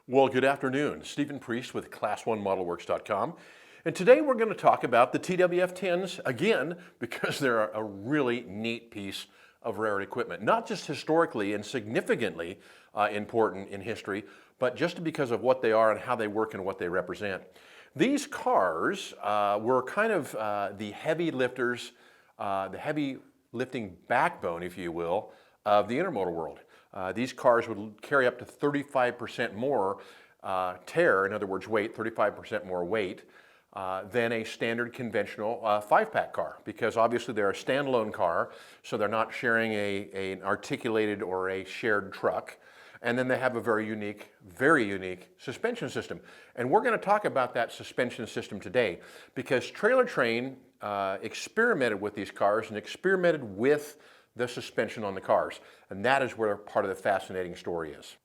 Well, good afternoon. Stephen Priest with Class1ModelWorks.com. And today we're going to talk about the TWF10s again because they're a really neat piece of rare equipment. Not just historically and significantly important in history, but just because of what they are and how they work and what they represent. These cars were kind of the heavy lifters, the heavy lifting backbone, if you will, of the intermodal world. These cars would carry up to 35% more tear, in other words weight, 35% more weight than a standard conventional 5-pack car, because obviously they're a standalone car, so they're not sharing an articulated or a shared truck. And then they have a very unique suspension system. And we're going to talk about that suspension system today because Trailer Train experimented with these cars and experimented with the suspension on the cars. And that is where part of the fascinating story is.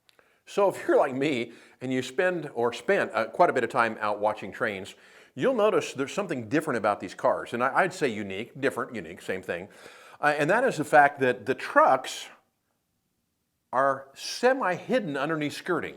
So if you're like me and you spent quite a bit of time out watching trains, you'll notice there's something different about these cars. And I'd say unique, different, unique, same thing. And that is the fact that the trucks are semi-hidden underneath skirting.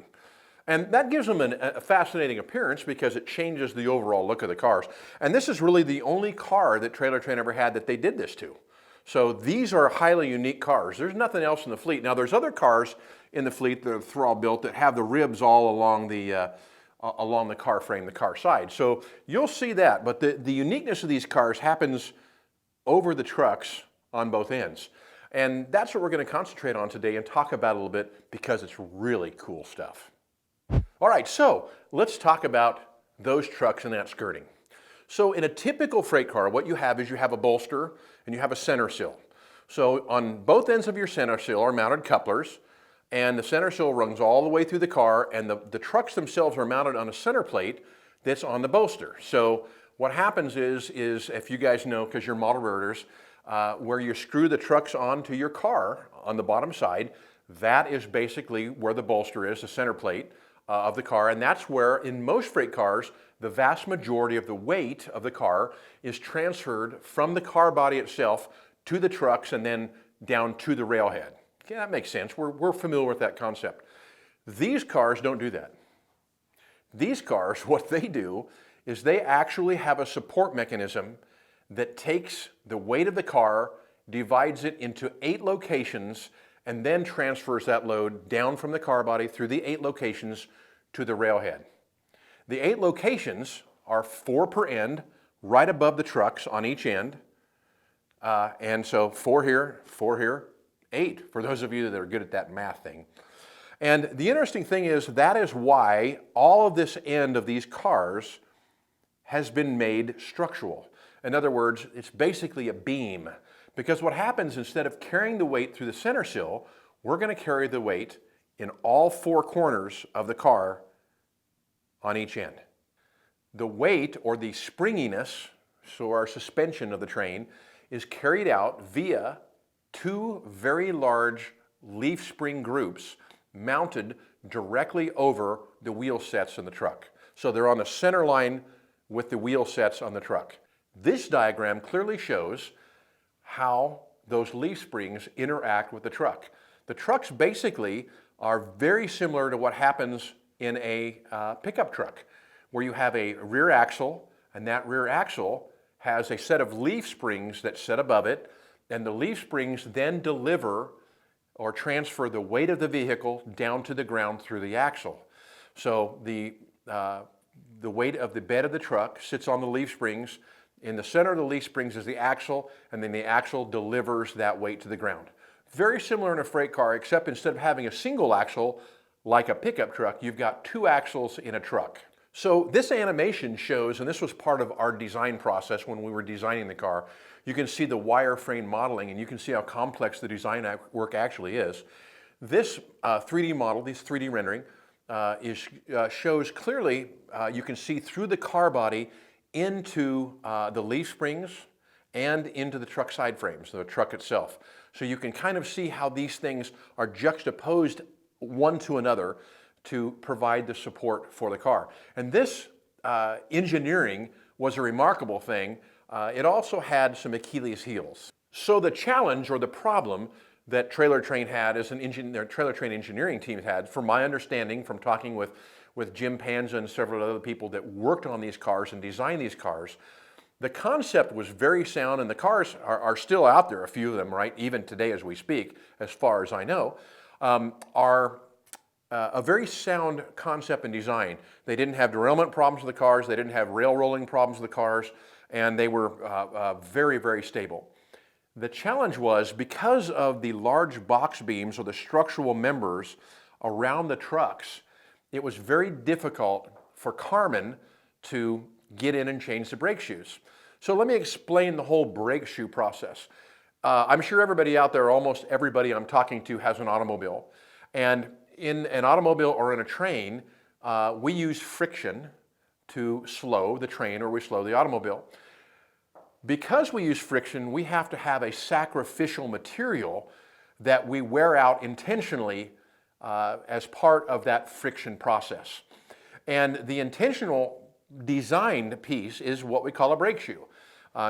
And that gives them a fascinating appearance because it changes the overall look of the cars. And this is really the only car that Trailer Train ever had that they did this to. So these are highly unique cars. There's nothing else in the fleet. Now there's other cars in the fleet that are thrall built that have the ribs all along the car frame, the car side. So you'll see that, but the uniqueness of these cars happens over the trucks on both ends. And that's what we're going to concentrate on today and talk about a little bit because it's really cool stuff. All right, so let's talk about those trucks and that skirting. So in a typical freight car, what you have is you have a bolster and you have a center sill. So on both ends of your center sill are mounted couplers, and the center sill runs all the way through the car, and the trucks themselves are mounted on a center plate that's on the bolster. So what happens is if you guys know, because you're model railroaders, where you screw the trucks onto your car on the bottom side, that is basically where the bolster is, the center plate of the car, and that's where in most freight cars the vast majority of the weight of the car is transferred from the car body itself to the trucks and then down to the railhead. Okay, that makes sense. We're familiar with that concept. These cars don't do that. These cars, what they do is they actually have a support mechanism that takes the weight of the car, divides it into 8 locations, and then transfers that load down from the car body through the 8 locations to the railhead. The 8 locations are 4 per end, right above the trucks on each end. And so 4 here, 8, for those of you that are good at that math thing. And the interesting thing is that is why all of this end of these cars has been made structural. In other words, it's basically a beam. Because what happens, instead of carrying the weight through the center sill, we're going to carry the weight in all 4 corners of the car on each end. The weight, or the springiness, so our suspension of the train, is carried out via 2 very large leaf spring groups mounted directly over the wheel sets in the truck. So they're on the center line with the wheel sets on the truck. This diagram clearly shows how those leaf springs interact with the truck. The trucks basically are very similar to what happens in a pickup truck, where you have a rear axle, and that rear axle has a set of leaf springs that sit above it, and the leaf springs then deliver or transfer the weight of the vehicle down to the ground through the axle. So the weight of the bed of the truck sits on the leaf springs. In the center of the leaf springs is the axle, and then the axle delivers that weight to the ground. Very similar in a freight car, except instead of having a single axle like a pickup truck, you've got 2 axles in a truck. So this animation shows, and this was part of our design process when we were designing the car, you can see the wireframe modeling, and you can see how complex the design work actually is. This 3D model, this 3D rendering, shows clearly, you can see through the car body into the leaf springs and into the truck side frames, the truck itself. So you can kind of see how these things are juxtaposed one to another to provide the support for the car. And this engineering was a remarkable thing. It also had some Achilles heels. So the challenge or the problem that Trailer Train had, as their Trailer Train engineering team had, from my understanding, from talking with Jim Panza and several other people that worked on these cars and designed these cars, the concept was very sound, and the cars are still out there, a few of them, right, even today as we speak, as far as I know, are a very sound concept and design. They didn't have derailment problems with the cars, they didn't have rail rolling problems with the cars, and they were very, very stable. The challenge was, because of the large box beams or the structural members around the trucks, it was very difficult for Carmen to get in and change the brake shoes. So let me explain the whole brake shoe process. I'm sure everybody out there, almost everybody I'm talking to, has an automobile. And in an automobile or in a train, we use friction to slow the train, or we slow the automobile. Because we use friction, we have to have a sacrificial material that we wear out intentionally as part of that friction process. And the intentional designed piece is what we call a brake shoe.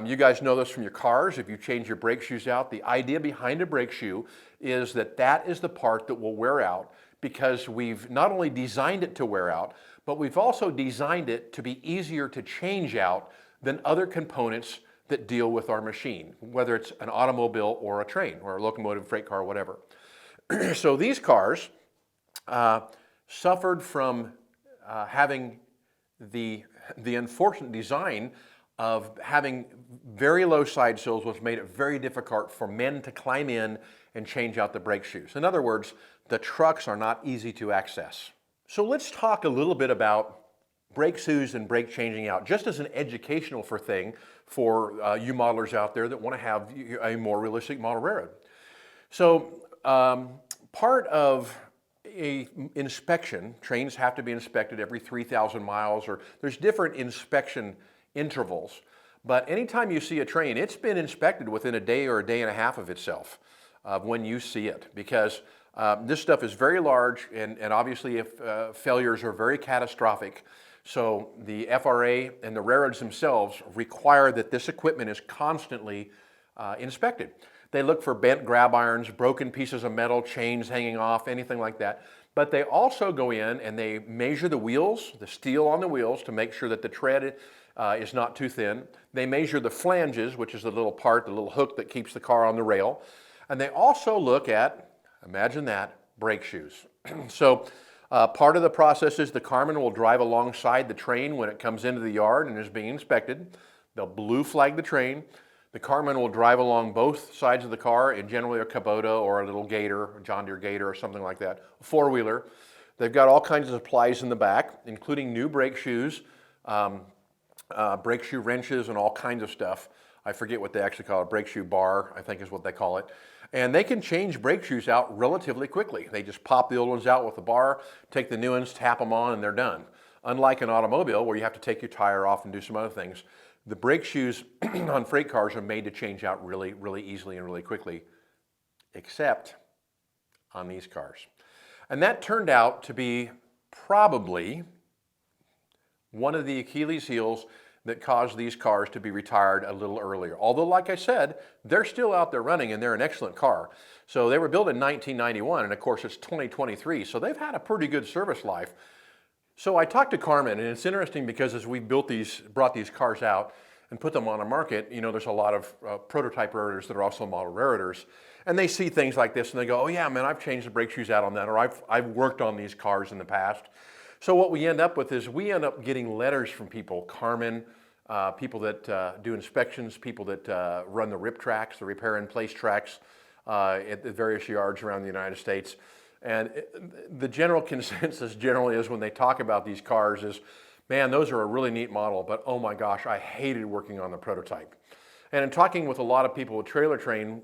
You guys know this from your cars. If you change your brake shoes out, the idea behind a brake shoe is that that is the part that will wear out, because we've not only designed it to wear out, but we've also designed it to be easier to change out than other components that deal with our machine, whether it's an automobile or a train or a locomotive, freight car, whatever. So these cars suffered from having the unfortunate design of having very low side sills, which made it very difficult for men to climb in and change out the brake shoes. In other words, the trucks are not easy to access. So let's talk a little bit about brake shoes and brake changing out, just as an educational thing for you modelers out there that want to have a more realistic model railroad. So part of a inspection, trains have to be inspected every 3,000 miles, or there's different inspection intervals. But anytime you see a train, it's been inspected within a day or a day and a half of itself when you see it, because this stuff is very large, and obviously if failures are very catastrophic. So the FRA and the railroads themselves require that this equipment is constantly inspected. They look for bent grab irons, broken pieces of metal, chains hanging off, anything like that. But they also go in and they measure the wheels, the steel on the wheels, to make sure that the tread is not too thin. They measure the flanges, which is the little part, the little hook that keeps the car on the rail. And they also look at, imagine that, brake shoes. So part of the process is the carman will drive alongside the train when it comes into the yard and is being inspected. They'll blue flag the train. The carman will drive along both sides of the car in generally a Kubota or a little Gator, a John Deere Gator or something like that, a four-wheeler. They've got all kinds of supplies in the back, including new brake shoes, brake shoe wrenches, and all kinds of stuff. I forget what they actually call it, brake shoe bar, I think is what they call it. And they can change brake shoes out relatively quickly. They just pop the old ones out with the bar, take the new ones, tap them on, and they're done. Unlike an automobile where you have to take your tire off and do some other things, the brake shoes on freight cars are made to change out really, really easily and really quickly, except on these cars. And that turned out to be probably one of the Achilles heels that caused these cars to be retired a little earlier. Although, like I said, they're still out there running and they're an excellent car. So they were built in 1991, and of course it's 2023, so they've had a pretty good service life. So I talked to Carmen, and it's interesting because as we brought these cars out and put them on the market, you know, there's a lot of prototype railroaders that are also model railroaders, and they see things like this and they go, oh yeah, man, I've changed the brake shoes out on that, or I've worked on these cars in the past. So what we end up with is we end up getting letters from people, Carmen, people that do inspections, people that run the RIP tracks, the repair in place tracks at the various yards around the United States. And the general consensus generally is when they talk about these cars is, man, those are a really neat model, but oh my gosh, I hated working on the prototype. And in talking with a lot of people with Trailer Train,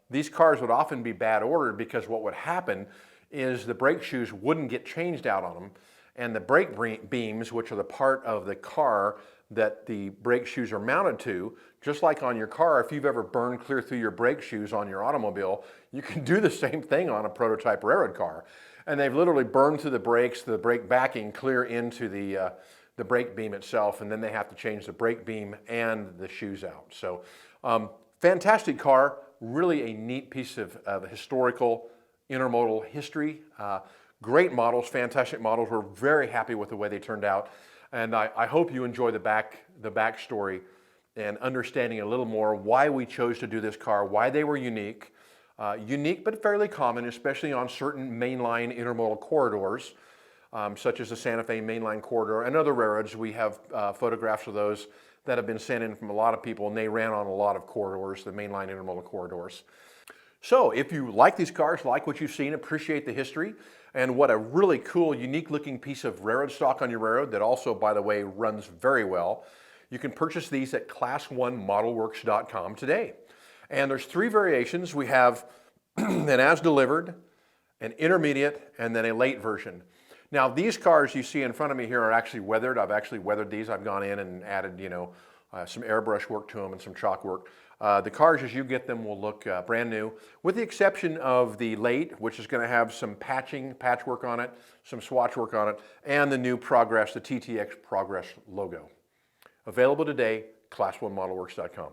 these cars would often be bad ordered because what would happen is the brake shoes wouldn't get changed out on them, and the brake beams, which are the part of the car that the brake shoes are mounted to, just like on your car, if you've ever burned clear through your brake shoes on your automobile, you can do the same thing on a prototype railroad car. And they've literally burned through the brakes, the brake backing clear into the brake beam itself, and then they have to change the brake beam and the shoes out. So fantastic car, really a neat piece of historical intermodal history. Great models, fantastic models. We're very happy with the way they turned out. And I hope you enjoy the backstory and understanding a little more why we chose to do this car, why they were unique. Unique but fairly common, especially on certain mainline intermodal corridors, such as the Santa Fe mainline corridor and other railroads. We have photographs of those that have been sent in from a lot of people, and they ran on a lot of corridors, the mainline intermodal corridors. So if you like these cars, like what you've seen, appreciate the history, and what a really cool, unique looking piece of railroad stock on your railroad that also, by the way, runs very well, you can purchase these at class1modelworks.com today. And there's 3 variations. We have an as delivered, an intermediate, and then a late version. Now these cars you see in front of me here are actually weathered. I've actually weathered these. I've gone in and added, some airbrush work to them and some chalk work. The cars as you get them will look brand new, with the exception of the late, which is going to have some patchwork on it, some swatch work on it, and the new Progress, the TTX Progress logo. Available today, class1modelworks.com.